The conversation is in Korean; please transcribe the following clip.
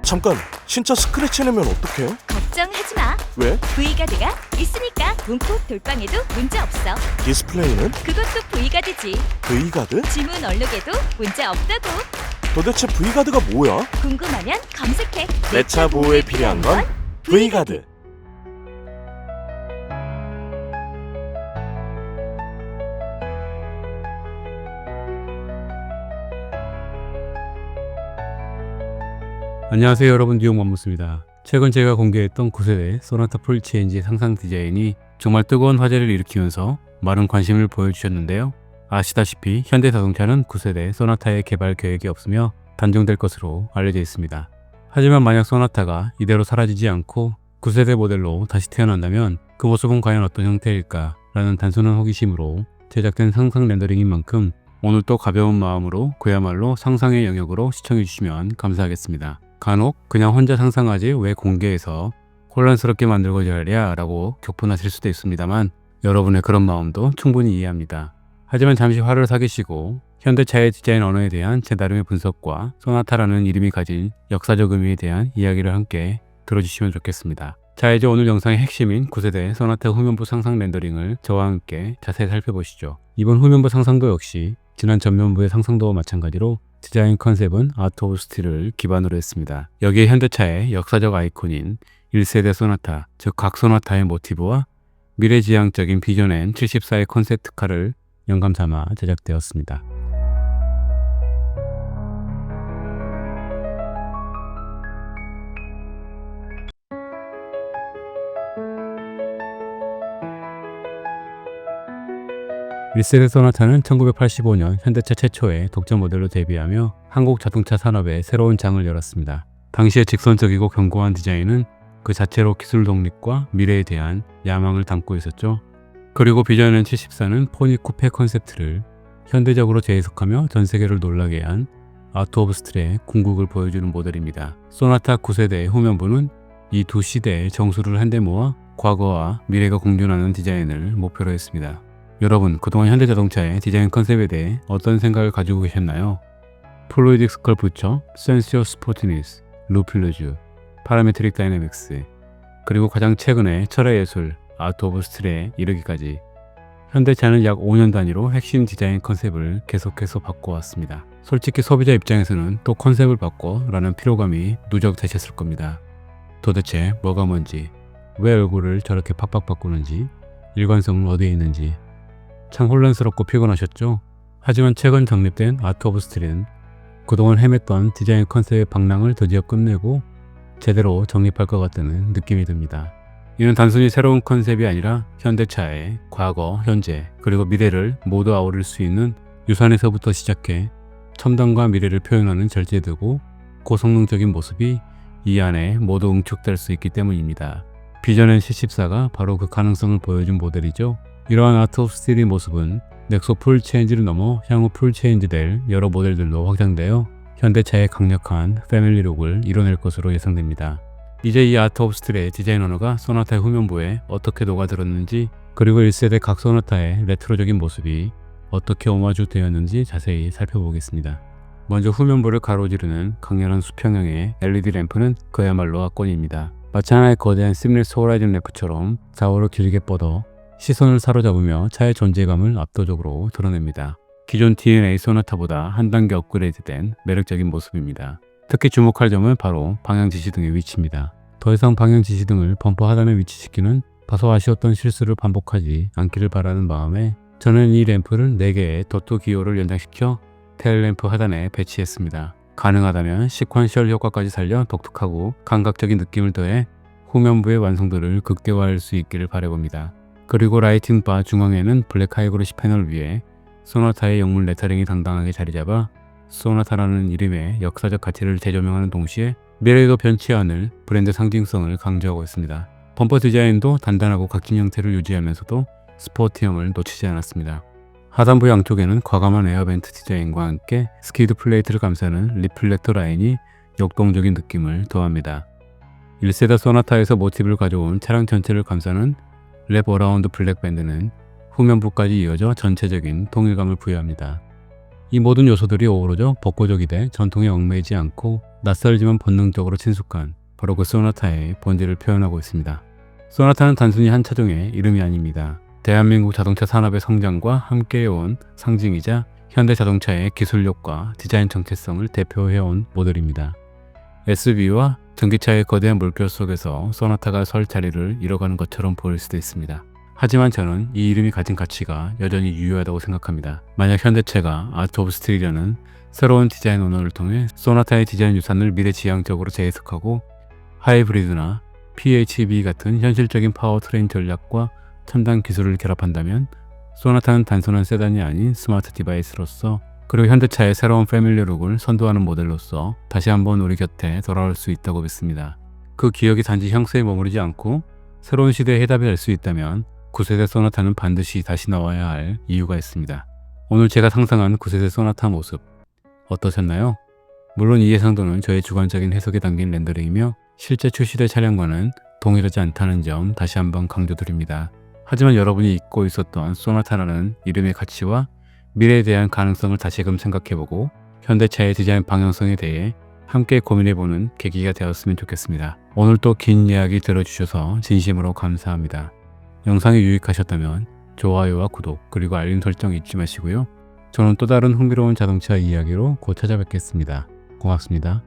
잠깐, 진짜 스크래치 내면 어떡해? 걱정하지 마. 왜? V가드가 있으니까 문콕 돌방에도 문제 없어. 디스플레이는? 그것도 V가드지. V가드? 지문 얼룩에도 문제 없다고. 도대체 V가드가 뭐야? 궁금하면 검색해. 내 차 보호에 필요한 건 V가드. 안녕하세요 여러분, 뉴욕 맘무스입니다. 최근 제가 공개했던 9세대 소나타 풀 체인지 상상 디자인이 정말 뜨거운 화제를 일으키면서 많은 관심을 보여주셨는데요. 아시다시피 현대자동차는 9세대 소나타의 개발 계획이 없으며 단종될 것으로 알려져 있습니다. 하지만 만약 소나타가 이대로 사라지지 않고 9세대 모델로 다시 태어난다면 그 모습은 과연 어떤 형태일까 라는 단순한 호기심으로 제작된 상상 렌더링인 만큼 오늘 또 가벼운 마음으로 그야말로 상상의 영역으로 시청해주시면 감사하겠습니다. 간혹 그냥 혼자 상상하지 왜 공개해서 혼란스럽게 만들고자 하랴 라고 격분하실 수도 있습니다만 여러분의 그런 마음도 충분히 이해합니다. 하지만 잠시 화를 사기시고 현대차의 디자인 언어에 대한 제 나름의 분석과 소나타라는 이름이 가진 역사적 의미에 대한 이야기를 함께 들어주시면 좋겠습니다. 자, 이제 오늘 영상의 핵심인 9세대 소나타 후면부 상상 렌더링을 저와 함께 자세히 살펴보시죠. 이번 후면부 상상도 역시 지난 전면부의 상상도와 마찬가지로 디자인 컨셉은 아트 오브 스틸을 기반으로 했습니다. 여기에 현대차의 역사적 아이콘인 1세대 소나타, 즉 각 소나타의 모티브와 미래지향적인 비전 N 74의 컨셉트카를 영감 삼아 제작되었습니다. 일세대 소나타는 1985년 현대차 최초의 독점 모델로 데뷔하며 한국 자동차 산업에 새로운 장을 열었습니다. 당시의 직선적이고 견고한 디자인은 그 자체로 기술 독립과 미래에 대한 야망을 담고 있었죠. 그리고 비전 N74는 포니 쿠페 컨셉트를 현대적으로 재해석하며 전 세계를 놀라게 한 아트 오브 스틸의 궁극을 보여주는 모델입니다. 소나타 9세대의 후면부는 이 두 시대의 정수를 한데 모아 과거와 미래가 공존하는 디자인을 목표로 했습니다. 여러분, 그동안 현대자동차의 디자인 컨셉에 대해 어떤 생각을 가지고 계셨나요? 플루이딕 스컬프처, 센시어 스포티니스, 루필루즈, 파라메트릭 다이내믹스, 그리고 가장 최근의 철의 예술, 아트 오브 스틸에 이르기까지 현대차는 약 5년 단위로 핵심 디자인 컨셉을 계속해서 바꿔왔습니다. 솔직히 소비자 입장에서는 또 컨셉을 바꿔 라는 피로감이 누적되셨을 겁니다. 도대체 뭐가 뭔지, 왜 얼굴을 저렇게 팍팍 바꾸는지, 일관성은 어디에 있는지 참 혼란스럽고 피곤하셨죠? 하지만 최근 정립된 아트 오브 스틸은 그동안 헤맸던 디자인 컨셉의 방랑을 드디어 끝내고 제대로 정립할 것 같다는 느낌이 듭니다. 이는 단순히 새로운 컨셉이 아니라 현대차의 과거, 현재, 그리고 미래를 모두 아우를 수 있는 유산에서부터 시작해 첨단과 미래를 표현하는 절제되고 고성능적인 모습이 이 안에 모두 응축될 수 있기 때문입니다. 비전 N74가 바로 그 가능성을 보여준 모델이죠. 이러한 아트 오브 스틸의 모습은 넥소 풀 체인지를 넘어 향후 풀 체인지 될 여러 모델들로 확장되어 현대차의 강력한 패밀리룩을 이뤄낼 것으로 예상됩니다. 이제 이 아트 오브 스틸의 디자인 언어가 소나타의 후면부에 어떻게 녹아들었는지, 그리고 1세대 각 소나타의 레트로적인 모습이 어떻게 오마주 되었는지 자세히 살펴보겠습니다. 먼저 후면부를 가로지르는 강렬한 수평형의 LED 램프는 그야말로 압권입니다. 마치 하나의 거대한 시그니스 호라이즌 램프처럼 좌우로 길게 뻗어 시선을 사로잡으며 차의 존재감을 압도적으로 드러냅니다. 기존 DNA 소나타보다 한 단계 업그레이드된 매력적인 모습입니다. 특히 주목할 점은 바로 방향 지시등의 위치입니다. 더 이상 방향 지시등을 범퍼 하단에 위치시키는 다소 아쉬웠던 실수를 반복하지 않기를 바라는 마음에 저는 이 램프를 4개의 도트 기호를 연장시켜 테일 램프 하단에 배치했습니다. 가능하다면 시퀀셜 효과까지 살려 독특하고 감각적인 느낌을 더해 후면부의 완성도를 극대화할 수 있기를 바라봅니다. 그리고 라이팅 바 중앙에는 블랙 하이그로시 패널 위에 소나타의 영문 레터링이 당당하게 자리잡아 소나타라는 이름의 역사적 가치를 재조명하는 동시에 미래에도 변치 않을 브랜드 상징성을 강조하고 있습니다. 범퍼 디자인도 단단하고 각진 형태를 유지하면서도 스포티함을 놓치지 않았습니다. 하단부 양쪽에는 과감한 에어벤트 디자인과 함께 스키드 플레이트를 감싸는 리플렉터 라인이 역동적인 느낌을 더합니다. 1세대 소나타에서 모티브를 가져온 차량 전체를 감싸는 랩 어라운드 블랙 밴드는 후면부까지 이어져 전체적인 통일감을 부여합니다. 이 모든 요소들이 어우러져 벚꽃적이 돼 전통에 얽매이지 않고 낯설지만 본능적으로 친숙한 바로 그 소나타의 본질을 표현하고 있습니다. 소나타는 단순히 한 차종의 이름이 아닙니다. 대한민국 자동차 산업의 성장과 함께해온 상징이자 현대 자동차의 기술력과 디자인 정체성을 대표해온 모델입니다. SUV와 전기차의 거대한 물결 속에서 소나타가 설 자리를 잃어가는 것처럼 보일 수도 있습니다. 하지만 저는 이 이름이 가진 가치가 여전히 유효하다고 생각합니다. 만약 현대차가 아트 오브 스틸이라는 새로운 디자인 언어를 통해 소나타의 디자인 유산을 미래지향적으로 재해석하고 하이브리드나 PHEV 같은 현실적인 파워트레인 전략과 첨단 기술을 결합한다면 소나타는 단순한 세단이 아닌 스마트 디바이스로서 그리고 현대차의 새로운 패밀리 룩을 선도하는 모델로서 다시 한번 우리 곁에 돌아올 수 있다고 믿습니다. 그 기억이 단지 형세에 머무르지 않고 새로운 시대의 해답이 될 수 있다면 9세대 소나타는 반드시 다시 나와야 할 이유가 있습니다. 오늘 제가 상상한 9세대 소나타 모습 어떠셨나요? 물론 이 예상도는 저의 주관적인 해석이 담긴 렌더링이며 실제 출시될 차량과는 동일하지 않다는 점 다시 한번 강조드립니다. 하지만 여러분이 잊고 있었던 소나타라는 이름의 가치와 미래에 대한 가능성을 다시금 생각해보고 현대차의 디자인 방향성에 대해 함께 고민해보는 계기가 되었으면 좋겠습니다. 오늘 또 긴 이야기 들어주셔서 진심으로 감사합니다. 영상이 유익하셨다면 좋아요와 구독 그리고 알림 설정 잊지 마시고요. 저는 또 다른 흥미로운 자동차 이야기로 곧 찾아뵙겠습니다. 고맙습니다.